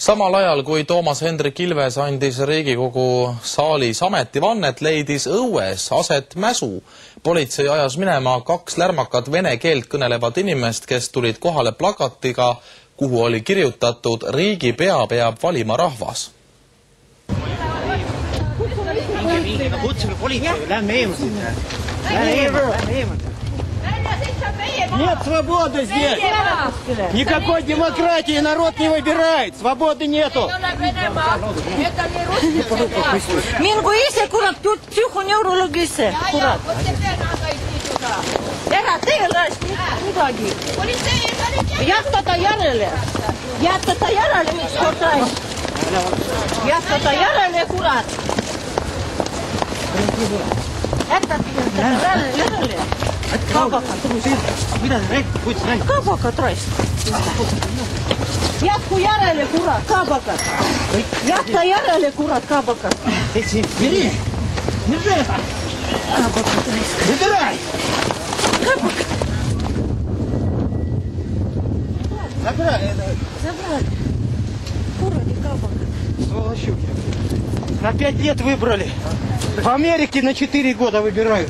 Samal ajal, kui Toomas Hendrik Ilves andis Riigikogu saalis ametivannet, leidis õues aset mäsu. Politsei ajas minema 2 lärmakat vene keelt kõnelevat inimest, kes tulid kohale plakatiga, kuhu oli kirjutatud "Riigipea peab valima rahvas". Kutsuge politsei, lähme eemale. Lähme eemale. Нет свободы здесь! Никакой демократии народ не выбирает! Свободы нету! Mingu ise, kurat, psühhoneurologisse, kurat. Ära tee midagi. Jätkata järele. Jätkata järele, miks korda. Jätkata järele, kurat. Jätkata järele. Kaabakad raisk. Kaabakad raisk. Jätku järele, kurat, kaabakad. Jätka järele, kurat, kaabakad. Бери! Держи это! Kaabakad raisk. Забирай! Kaabakad. Забрали. Куради kaabakad. Сволочуки. На 5 лет выбрали. В Америке на 4 года выбирают.